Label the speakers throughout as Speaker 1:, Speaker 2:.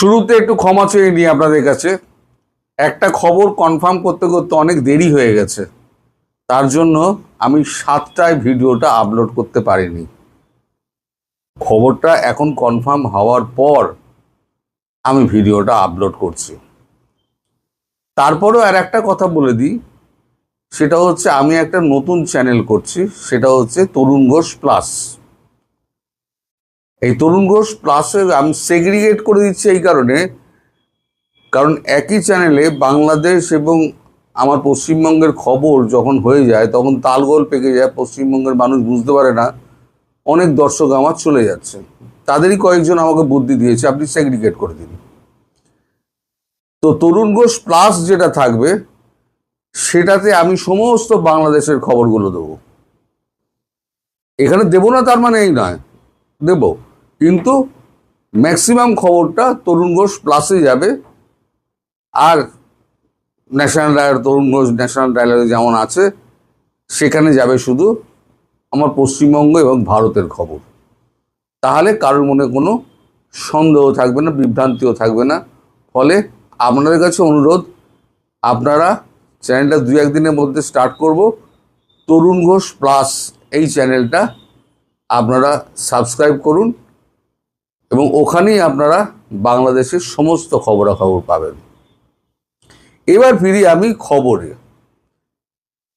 Speaker 1: শুরুতে একটু ক্ষমা চেয়ে নিই আপনাদের কাছে। একটা খবর কনফার্ম করতে করতে অনেক দেরি হয়ে গেছে, তার জন্য আমি 7টায় ভিডিওটা আপলোড করতে পারিনি। খবরটা এখন কনফার্ম হওয়ার পর আমি ভিডিওটা আপলোড করছি। তারপরেও আর একটা কথা বলে দিই, সেটা হচ্ছে আমি একটা নতুন চ্যানেল করছি, সেটা হচ্ছে তরুণ ঘোষ প্লাস। এই তরুণ ঘোষ প্লাসে আমি সেগ্রিগেট করে দিচ্ছি এই কারণ একই চ্যানেলে বাংলাদেশ এবং আমার পশ্চিমবঙ্গের খবর যখন হয়ে যায় তখন তালগোল পেকে যায়, পশ্চিমবঙ্গের মানুষ বুঝতে পারে না, অনেক দর্শক আমার চলে যাচ্ছে। তাদেরই কয়েকজন আমাকে বুদ্ধি দিয়েছে, আপনি সেগ্রিগেট করে দিন। তো তরুণ ঘোষ প্লাস যেটা থাকবে সেটাতে আমি সমস্ত বাংলাদেশের খবরগুলো দেবো। এখানে দেবো না তার মানে এই নয়, দেব, কিন্তু ম্যাক্সিমাম খবরটা তরুণ ঘোষ প্লাসে যাবে। আর ন্যাশনাল ডায়ালগ, তরুণ ঘোষ ন্যাশনাল ডায়ালগে যেমন আছে, সেখানে যাবে শুধু আমার পশ্চিমবঙ্গ এবং ভারতের খবর। তাহলে কারোর মনে কোনো সন্দেহ থাকবে না, বিভ্রান্তিও থাকবে না। ফলে আপনাদের কাছে অনুরোধ, আপনারা চ্যানেলটা 2-1 দিনের মধ্যে স্টার্ট করব, তরুণ ঘোষ প্লাস এই চ্যানেলটা আপনারা সাবস্ক্রাইব করুন এবং ওখানেই আপনারা বাংলাদেশের সমস্ত খবরাখবর পাবেন। এবার ফিরি আমি খবরে।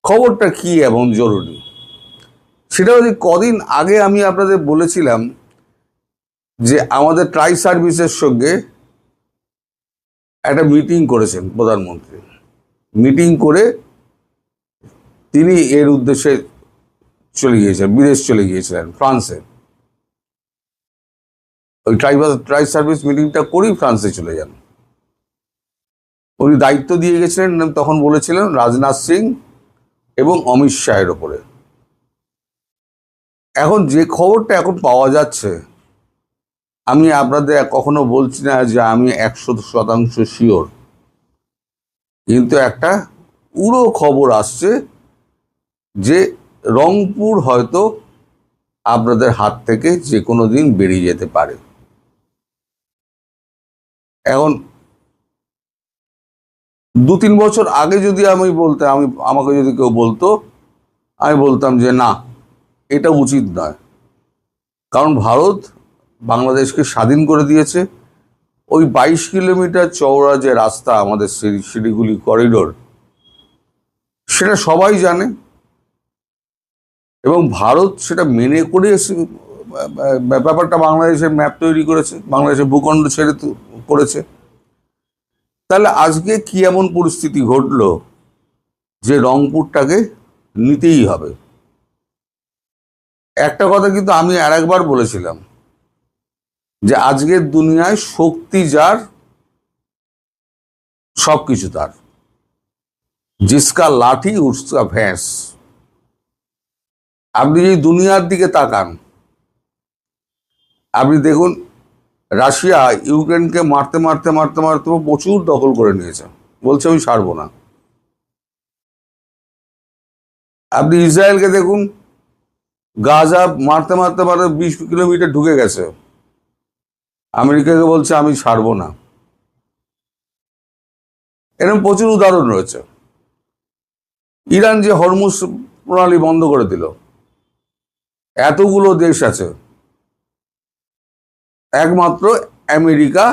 Speaker 1: খবরটা কি এমন জরুরি, সেটা হচ্ছে কদিন আগে আমি আপনাদের বলেছিলাম যে আমাদের ট্রাই সার্ভিসের সঙ্গে একটা মিটিং করেছেন প্রধানমন্ত্রী। মিটিং করে তিনি এর উদ্দেশ্যে চলে গিয়েছেন, বিদেশ চলে গিয়েছিলেন, ফ্রান্সে। ওই ট্রাই সার্ভিস মিটিংটা করেই ফ্রান্সে চলে যান। উনি দায়িত্ব দিয়ে গেছিলেন, তখন বলেছিলেন রাজনাথ সিং এবং অমিত শাহের ওপরে। এখন যে খবরটা এখন পাওয়া যাচ্ছে, আমি আপনাদের কখনো বলছি না যে আমি 100% শিওর, কিন্তু একটা পুরো খবর আসছে যে রংপুর হয়তো আপনাদের হাত থেকে যে কোনো দিন বেরিয়ে যেতে পারে। এখন 2-3 বছর আগে যদি আমাকে যদি কেউ বলতো, আমি বলতাম যে না, এটা উচিত নয়। কারণ ভারত বাংলাদেশকে স্বাধীন করে দিয়েছে। ওই 22 কিলোমিটার চওড়া যে রাস্তা আমাদের শিলিগুড়ি করিডোর, সেটা সবাই জানে এবং ভারত সেটা মেনে করে ব্যাপারটা বাংলাদেশের ম্যাপ তৈরি করেছে, বাংলাদেশের ভূখণ্ড ছেড়ে করেছে। তাহলে আজকে কি এমন পরিস্থিতি ঘটলো যে রংপুরটাকে নিতেই হবে? একটা কথা কিন্তু আমি আরেকবার বলেছিলাম যে আজকের দুনিয়ায় শক্তি যার, সবকিছু তার। জিসকা লাঠি উসকা ভ্যাঁস। আপনি যদি দুনিয়ার দিকে তাকান, আপনি দেখুন রাশিয়া ইউক্রেনকে মারতে মারতে মারতে মারতে প্রচুর দখল করে নিয়েছে, বলছে আমি ছাড়বো না। আপনি ইসরায়েলকে দেখুন, গাজা মারতে মারতে মারতে 20 কিলোমিটার ঢুকে গেছে, আমেরিকাকে বলছে আমি ছাড়বো না। এরকম প্রচুর উদাহরণ রয়েছে। ইরান যে হরমুজ প্রণালী বন্ধ করে দিল, এতগুলো দেশ আছে, একমাত্র আমেরিকা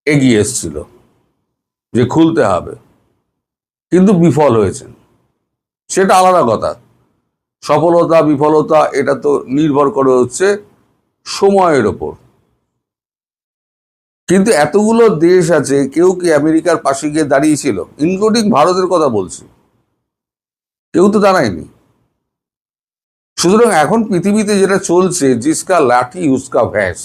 Speaker 1: এগিয়ে এসছিল যে খুলতে হবে, কিন্তু বিফল হয়েছেন। সেটা আলাদা কথা, সফলতা বিফলতা এটা তো নির্ভর করে হচ্ছে সময়ের ওপর। কিন্তু এতগুলো দেশ আছে, কেউ কি আমেরিকার পাশে গিয়ে দাঁড়িয়েছিল? ইনক্লুডিং ভারতের কথা বলছি, কেউ তো দাঁড়ায়নি। সুতরাং এখন পৃথিবীতে যেটা চলছে, জিসকা লাঠি উসকা ভ্যাঁস।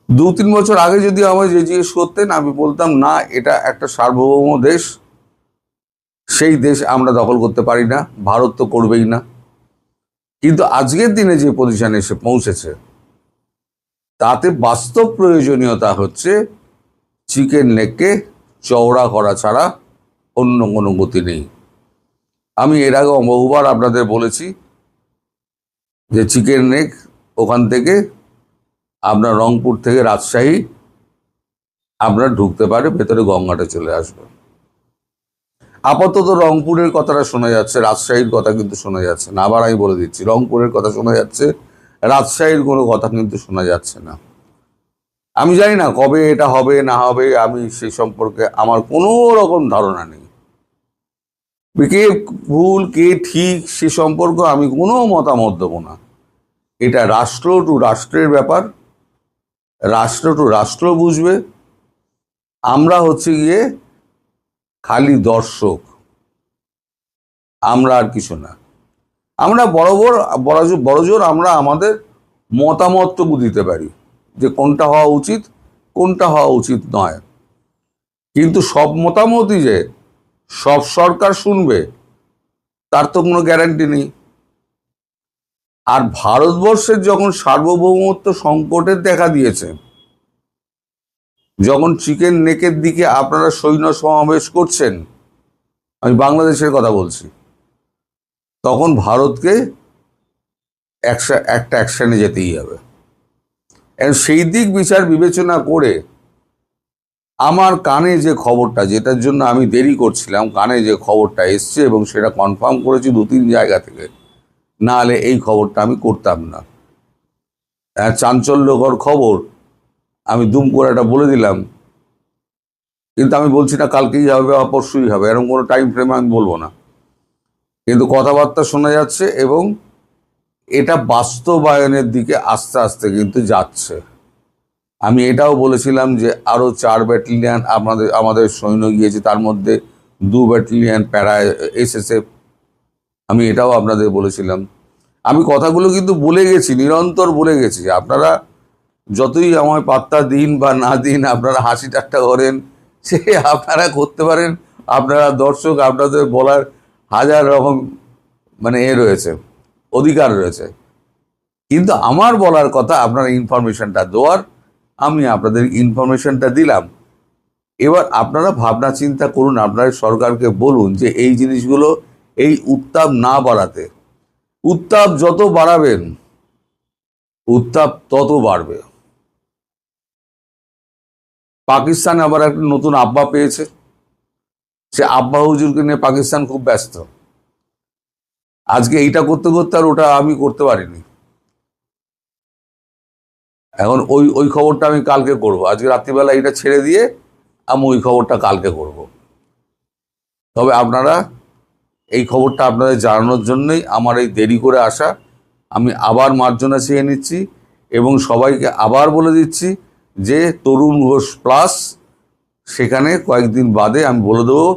Speaker 1: 2-3 বছর আগে যদি আমায় জিজ্ঞেস করতেন, আমি বলতাম না, এটা একটা সার্বভৌম দেশ, সেই দেশ আমরা দখল করতে পারি না, ভারত তো করবেই না। কিন্তু আজকের দিনে যে পজিশনে এসে পৌঁছেছে, তাতে বাস্তব প্রয়োজনীয়তা হচ্ছে চিকেন নেককে চওড়া করা ছাড়া অন্য কোনো গতি নেই। আমি এর আগে বহুবার আপনাদের বলেছি যে চিকেন নেক ওখান থেকে আপনার রংপুর থেকে রাজশাহী আপনার ঢুকতে পারে, ভেতরে গঙ্গাটা চলে আসবে। আপাতত রংপুরের কথাটা শোনা যাচ্ছে, রাজশাহীর কথা কিন্তু শোনা যাচ্ছে না। আবার আমি বলে দিচ্ছি, রংপুরের কথা শোনা যাচ্ছে, রাজশাহীর কোনো কথা কিন্তু শোনা যাচ্ছে না। আমি জানি না কবে এটা হবে না হবে, আমি সেই সম্পর্কে আমার কোনো রকম ধারণা নেই। কে ভুল কে ঠিক সে সম্পর্কে আমি কোনো মতামত দেবো না। এটা রাষ্ট্র টু রাষ্ট্রের ব্যাপার, রাষ্ট্র টু রাষ্ট্র বুঝবে। আমরা হচ্ছে গিয়ে খালি দর্শক, আমরা আর কিছু না। আমরা বড়জোর আমরা আমাদের মতামতটুকু দিতে পারি যে কোনটা হওয়া উচিত কোনটা হওয়া উচিত নয়। কিন্তু সব মতামতই যে সব সরকার শুনবে তার তো কোনো গ্যারান্টি নেই। আর ভারতবর্ষের যখন সার্বভৌমত্ব সংকটের দেখা দিয়েছে, যখন চিকেন নেকের দিকে আপনারা সৈন্য সমাবেশ করছেন, আমি বাংলাদেশের কথা বলছি, তখন ভারতকে একটা অ্যাকশনে যেতেই হবে। সেই দিক বিচার বিবেচনা করে আমার কানে যে খবরটা, যেটার জন্য আমি দেরি করছিলাম, কানে যে খবরটা এসছে এবং সেটা কনফার্ম করেছি 2-3 জায়গা থেকে, না হলে এই খবরটা আমি করতাম না। চাঞ্চল্যকর খবর, আমি দুম করে একটা বলে দিলাম, কিন্তু আমি বলছি না কালকেই হবে বা পরশুই হবে, এরকম কোনো টাইম ফ্রেম আমি বলবো না। কিন্তু কথাবার্তা শোনা যাচ্ছে এবং এটা বাস্তবায়নের দিকে আস্তে আস্তে কিন্তু যাচ্ছে। আমি এটাও বলেছিলাম যে আরও 4 ব্যাটালিয়ন আমাদের সৈন্য গিয়েছে, তার মধ্যে 2 ব্যাটালিয়ন প্যারা এসএসএফ। আমি এটাও আপনাদের বলেছিলাম। আমি কথাগুলো কিন্তু বলে গেছি, নিরন্তর বলে গেছি। আপনারা যতই আমায় পাত্তা দিন বা না দিন, আপনারা হাসি ঠাট্টা করেন, সে আপনারা করতে পারেন। আপনারা দর্শক, আপনাদের বলার হাজার রকম রয়েছে, অধিকার রয়েছে। কিন্তু আমার বলার কথা আপনারা ইনফরমেশনটা দেওয়ার, আমি আপনাদের ইনফরমেশনটা দিলাম। এবার আপনারা ভাবনা চিন্তা করুন, আপনার সরকারকে বলুন যে এই জিনিসগুলো, এই উত্তাপ না বাড়াতে। উত্তাপ যত বাড়াবেন উত্তাপ তত বাড়বে। পাকিস্তান আবার একটা নতুন আব্বা পেয়েছে, সে আব্বা হুজুরকে নিয়ে পাকিস্তান খুব ব্যস্ত। আজকে এইটা করতে করতে আর ওটা আমি করতে পারিনি। এখন ওই খবরটা আমি কালকে করব। আজকে রাত্রিবেলা এটা ছেড়ে দিয়ে আমি ওই খবরটা কালকে করব। তবে আপনারা এই খবরটা আপনাদের জানানোর জন্যই আমার এই দেরি করে আসা। আমি আবার মার্জনা চেয়ে নিচ্ছি এবং সবাইকে আবার বলে দিচ্ছি যে তরুণ ঘোষ প্লাস, সেখানে কয়েকদিন বাদে আমি বলে দেবো,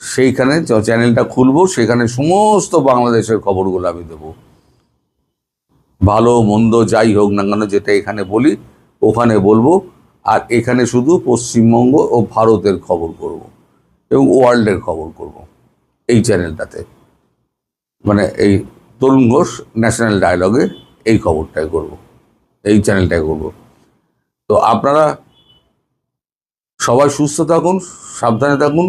Speaker 1: সেইখানে চ্যানেলটা খুলবো, সেখানে সমস্ত বাংলাদেশের খবরগুলো আমি দেবো। ভালো মন্দ যাই হোক না কেন, যেটা এখানে বলি ওখানে বলবো। আর এখানে শুধু পশ্চিমবঙ্গ ও ভারতের খবর করব এবং ওয়ার্ল্ডের খবর করব এই চ্যানেলটাতে। এই তরুণ ঘোষ ন্যাশনাল ডায়ালগে এই খবরটাই করব, এই চ্যানেলটাই করব। তো আপনারা সবাই সুস্থ থাকুন, সাবধানে থাকুন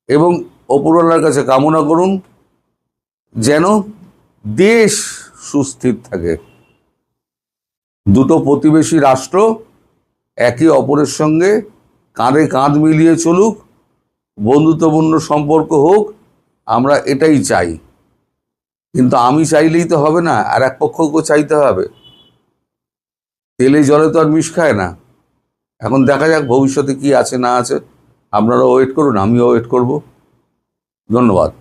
Speaker 1: এবং ওপরওয়ালার কাছে কামনা করুন যেন দেশ সুস্থির থাকে। দুটো প্রতিবেশী রাষ্ট্র একে অপরের সঙ্গে কাঁধে কাঁধ মিলিয়ে চলুক, বন্ধুত্বপূর্ণ সম্পর্ক হোক, আমরা এটাই চাই। কিন্তু আমি চাইলেই তো হবে না, আর এক পক্ষকেও চাইতে হবে। তেলে জলে তো আর মিশ খায় না। এখন দেখা যাক ভবিষ্যতে কি আছে না আছে। আপনারা ওয়েট করুন, আমিও ওয়েট করব। ধন্যবাদ।